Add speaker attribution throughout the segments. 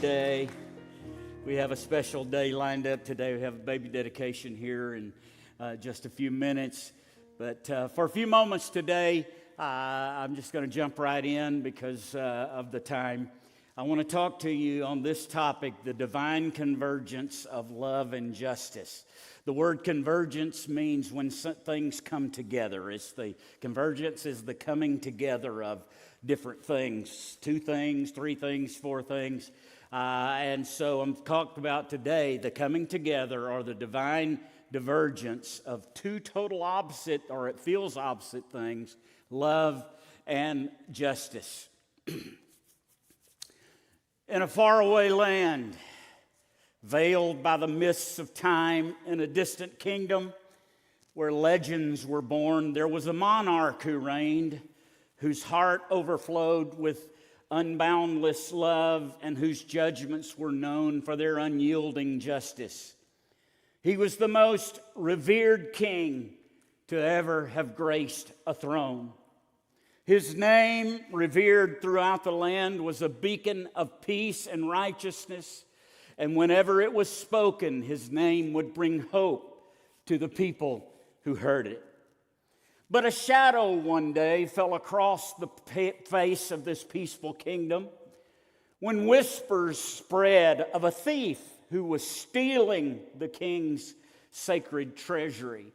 Speaker 1: Day. We have a special day lined up today. We have a baby dedication here in just a few minutes. But for a few moments today, I'm just going to jump right in because of the time. I want to talk to you on this topic, the divine convergence of love and justice. The word convergence means when things come together. Convergence is the coming together of different things, 2 things, 3 things, 4 things. And so I'm talking about today the coming together or the divine divergence of 2 total opposite, or it feels opposite things, love and justice. In a faraway land, veiled by the mists of time in a distant kingdom where legends were born, there was a monarch who reigned, whose heart overflowed with unboundless love and whose judgments were known for their unyielding justice. He was the most revered king to ever have graced a throne. His name, revered throughout the land, was a beacon of peace and righteousness, and whenever it was spoken, his name would bring hope to the people who heard it. But a shadow one day fell across the face of this peaceful kingdom when whispers spread of a thief who was stealing the king's sacred treasury.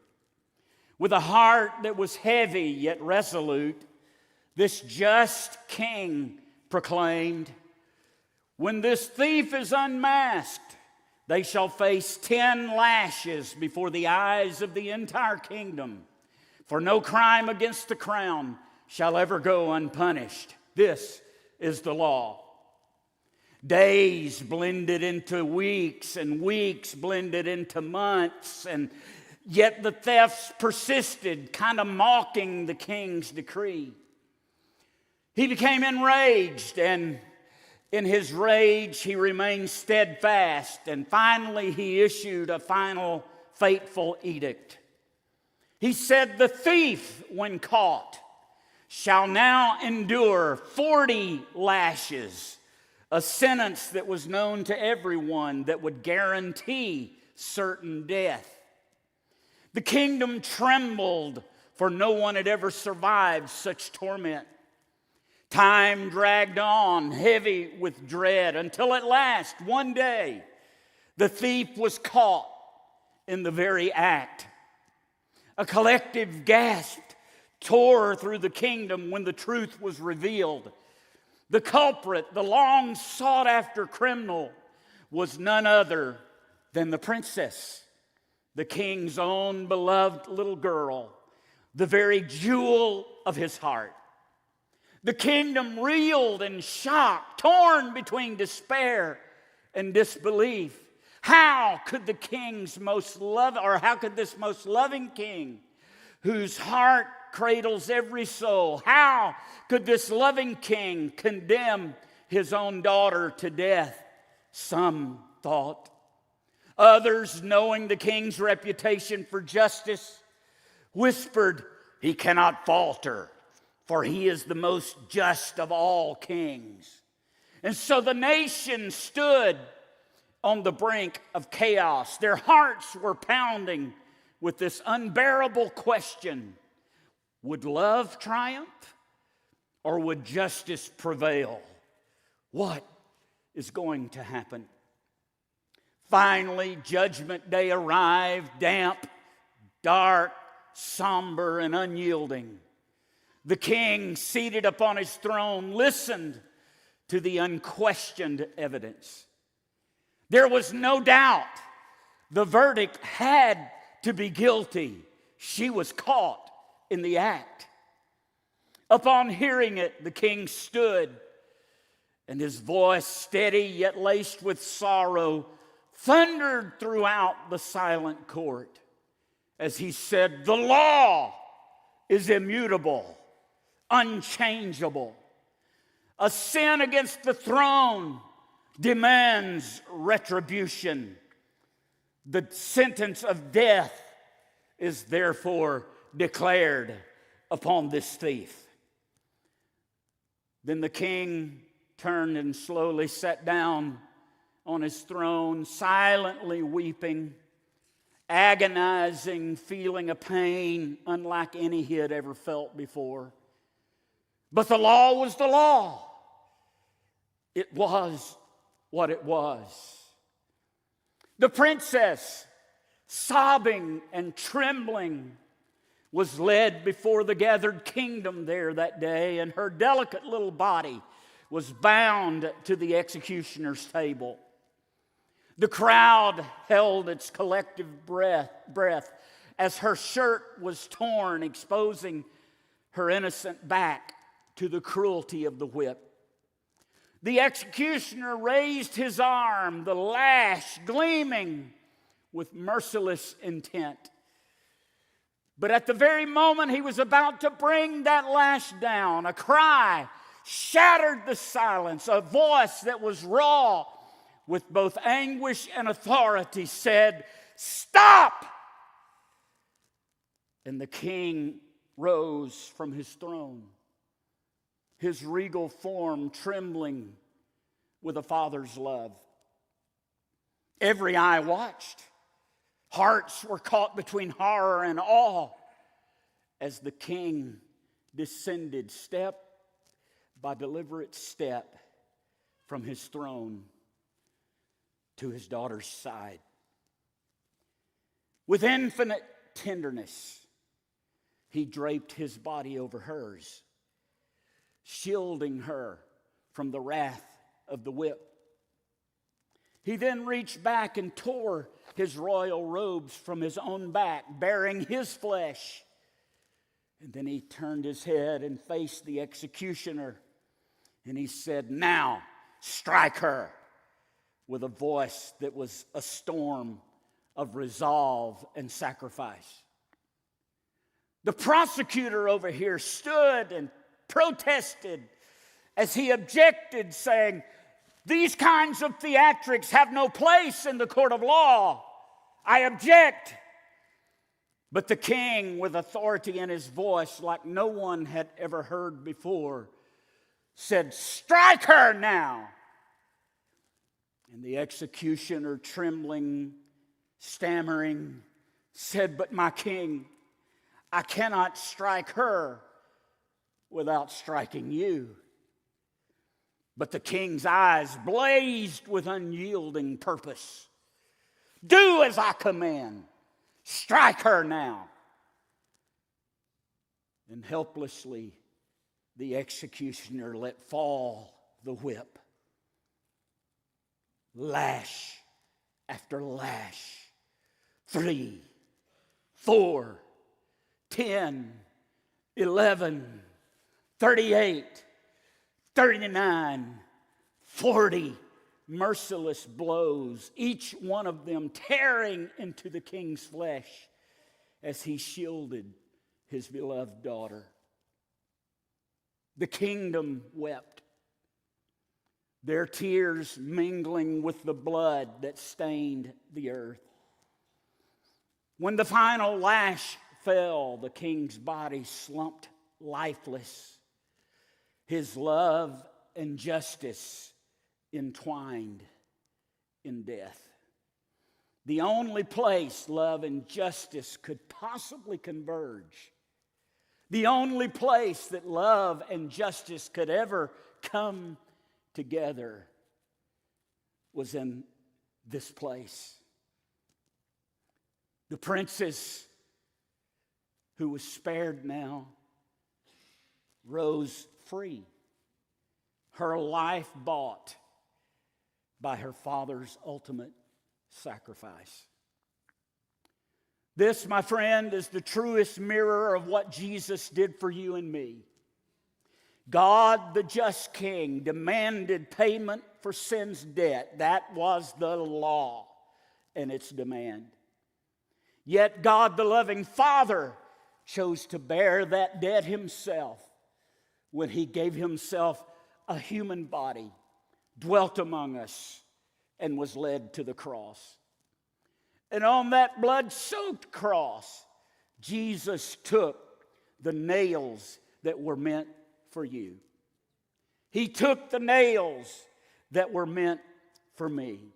Speaker 1: With a heart that was heavy yet resolute, this just king proclaimed, "When this thief is unmasked, they shall face 10 lashes before the eyes of the entire kingdom. For no crime against the crown shall ever go unpunished. This is the law." Days blended into weeks, and weeks blended into months, and yet the thefts persisted, kind of mocking the king's decree. He became enraged, and in his rage he remained steadfast, and finally he issued a final fateful edict. He said, "The thief, when caught, shall now endure 40 lashes, a sentence that was known to everyone that would guarantee certain death." The kingdom trembled, for no one had ever survived such torment. Time dragged on, heavy with dread, until at last, one day, the thief was caught in the very act. A collective gasp tore through the kingdom when the truth was revealed. The culprit, the long sought-after criminal, was none other than the princess, the king's own beloved little girl, the very jewel of his heart. The kingdom reeled in shock, torn between despair and disbelief. How could this most loving king, whose heart cradles every soul, how could this loving king condemn his own daughter to death? Some thought. Others, knowing the king's reputation for justice, whispered, "He cannot falter, for he is the most just of all kings." And so the nation stood on the brink of chaos. Their hearts were pounding with this unbearable question: would love triumph or would justice prevail? What is going to happen? Finally, Judgment Day arrived, damp, dark, somber, and unyielding. The king, seated upon his throne, listened to the unquestioned evidence. There was no doubt the verdict had to be guilty. She was caught in the act. Upon hearing it, the king stood, and his voice, steady yet laced with sorrow, thundered throughout the silent court as he said, "The law is immutable, unchangeable. A sin against the throne demands retribution. The sentence of death is therefore declared upon this thief." Then the king turned and slowly sat down on his throne, silently weeping, agonizing, feeling a pain unlike any he had ever felt before. But the law was the law. It was what it was. The princess, sobbing and trembling, was led before the gathered kingdom there that day, and her delicate little body was bound to the executioner's table. The crowd held its collective breath as her shirt was torn, exposing her innocent back to the cruelty of the whip. The executioner raised his arm, the lash gleaming with merciless intent. But at the very moment he was about to bring that lash down, a cry shattered the silence. A voice that was raw with both anguish and authority said, "Stop!" And the king rose from his throne, his regal form trembling with a father's love. Every eye watched. Hearts were caught between horror and awe as the king descended step by deliberate step from his throne to his daughter's side. With infinite tenderness, he draped his body over hers, shielding her from the wrath of the whip. He then reached back and tore his royal robes from his own back, bearing his flesh. And then he turned his head and faced the executioner, and he said, "Now strike her," with a voice that was a storm of resolve and sacrifice. The prosecutor over here stood and protested as he objected, saying, "These kinds of theatrics have no place in the court of law. I object." But the king, with authority in his voice like no one had ever heard before, said, "Strike her now." And the executioner, trembling, stammering, said, "But my king, I cannot strike her without striking you." But the king's eyes blazed with unyielding purpose. "Do as I command. Strike her now." And helplessly, the executioner let fall the whip. Lash after lash. 3, 4, 10, 11, 38, 39, 40 merciless blows, each one of them tearing into the king's flesh as he shielded his beloved daughter. The kingdom wept, their tears mingling with the blood that stained the earth. When the final lash fell, the king's body slumped lifeless, his love and justice entwined in death. The only place love and justice could possibly converge, the only place that love and justice could ever come together, was in this place. The princess, who was spared now, rose free, her life bought by her father's ultimate sacrifice. This, my friend, is the truest mirror of what Jesus did for you and me. God, the just King, demanded payment for sin's debt. That was the law and its demand. Yet God, the loving Father, chose to bear that debt himself when he gave himself a human body, dwelt among us, and was led to the cross. And on that blood-soaked cross, Jesus took the nails that were meant for you. He took the nails that were meant for me.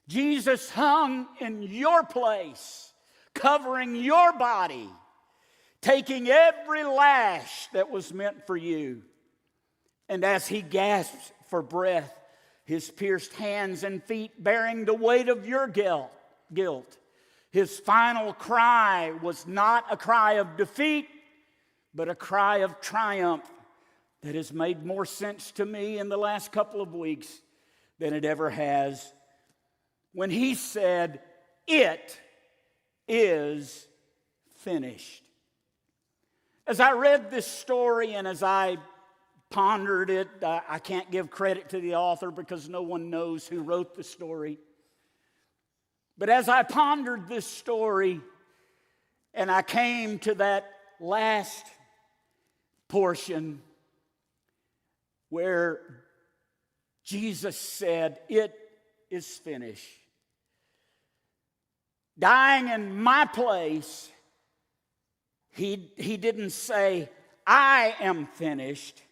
Speaker 1: Jesus hung in your place, covering your body, taking every lash that was meant for you. And as he gasped for breath, his pierced hands and feet bearing the weight of your guilt, his final cry was not a cry of defeat, but a cry of triumph that has made more sense to me in the last couple of weeks than it ever has. When he said, "It is finished." As I read this story and as I pondered it, I can't give credit to the author because no one knows who wrote the story. But as I pondered this story and I came to that last portion where Jesus said, "It is finished." Dying in my place, he didn't say, "I am finished."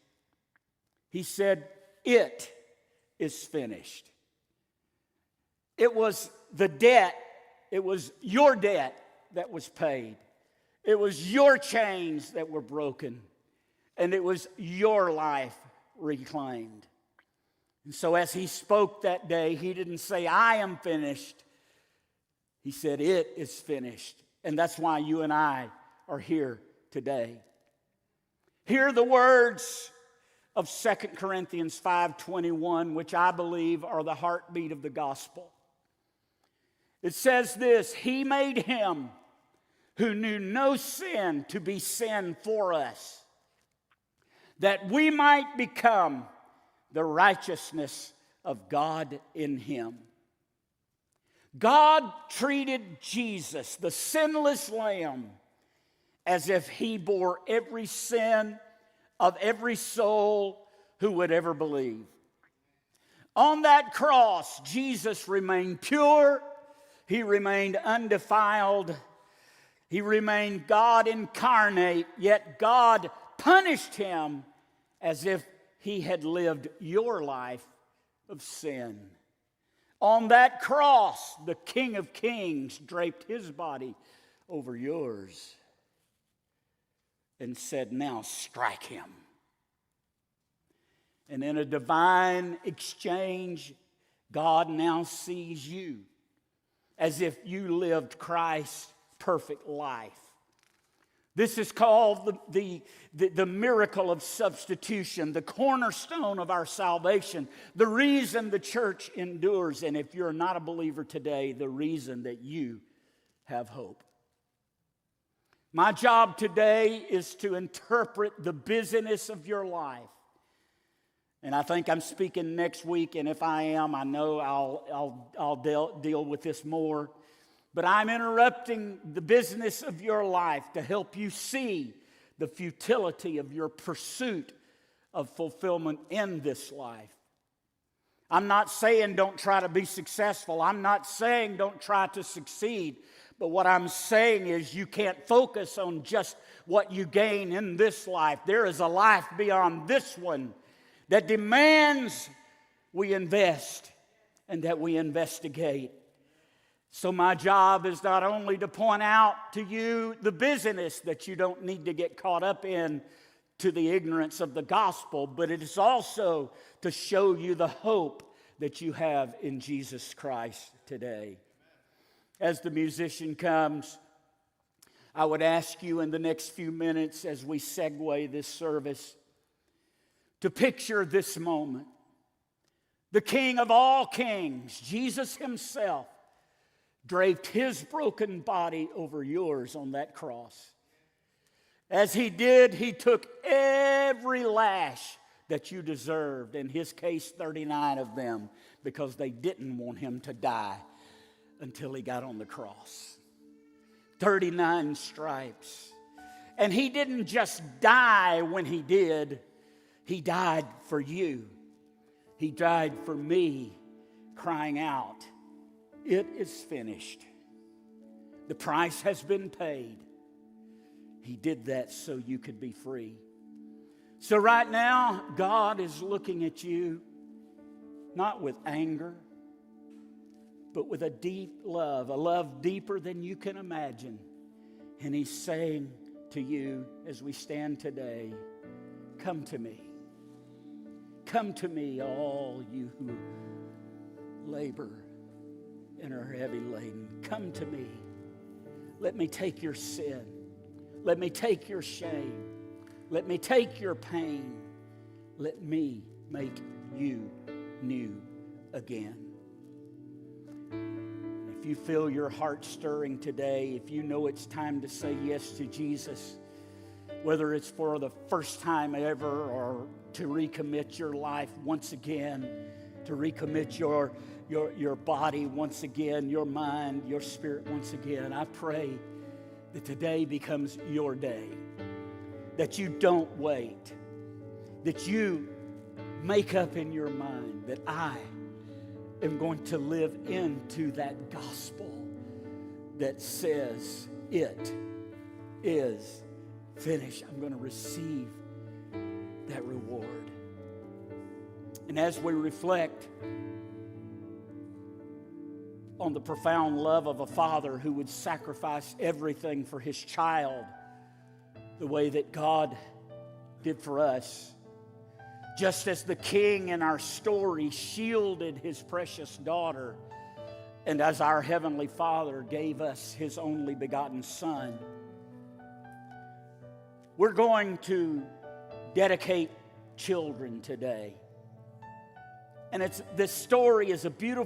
Speaker 1: He said, "It is finished." It was the debt, it was your debt that was paid. It was your chains that were broken. And it was your life reclaimed. And so as he spoke that day, he didn't say, "I am finished." He said, "It is finished." And that's why you and I are here today. Hear the words of 2 Corinthians 5:21, which I believe are the heartbeat of the gospel. It says this, "He made him who knew no sin to be sin for us, that we might become the righteousness of God in him." God treated Jesus, the sinless Lamb, as if he bore every sin of every soul who would ever believe. On that cross, Jesus remained pure. He remained undefiled. He remained God incarnate, yet God punished him as if he had lived your life of sin. On that cross, the King of Kings draped his body over yours and said, "Now strike him." And in a divine exchange, God now sees you as if you lived Christ's perfect life. This is called the miracle of substitution, the cornerstone of our salvation, the reason the church endures, and if you're not a believer today, the reason that you have hope. My job today is to interpret the busyness of your life. And I think I'm speaking next week, and if I am, I know I'll deal with this more. But I'm interrupting the business of your life to help you see the futility of your pursuit of fulfillment in this life. I'm not saying don't try to be successful. I'm not saying don't try to succeed. But what I'm saying is you can't focus on just what you gain in this life. There is a life beyond this one that demands we invest and that we investigate. So my job is not only to point out to you the busyness that you don't need to get caught up in to the ignorance of the gospel, but it is also to show you the hope that you have in Jesus Christ today. As the musician comes, I would ask you in the next few minutes as we segue this service to picture this moment. The King of all kings, Jesus himself, draped his broken body over yours on that cross. As he did, he took every lash that you deserved, in his case 39 of them, because they didn't want him to die until he got on the cross. 39 stripes. And he didn't just die when he did. He died for you. He died for me, crying out, "It is finished." The price has been paid. He did that so you could be free. So right now, God is looking at you, not with anger, but with a deep love, a love deeper than you can imagine. And He's saying to you as we stand today, come to me. Come to me, all you who labor and are heavy laden. Come to me. Let me take your sin. Let me take your shame. Let me take your pain. Let me make you new again. If you feel your heart stirring today, if you know it's time to say yes to Jesus, whether it's for the first time ever or to recommit your life once again, to recommit your body once again, your mind, your spirit once again, I pray that today becomes your day, that you don't wait, that you make up in your mind that I am going to live into that gospel that says it is finished. I'm going to receive that reward. And as we reflect on the profound love of a father who would sacrifice everything for his child, the way that God did for us, just as the king in our story shielded his precious daughter, and as our Heavenly Father gave us His only begotten Son, we're going to dedicate children today. And this story is a beautiful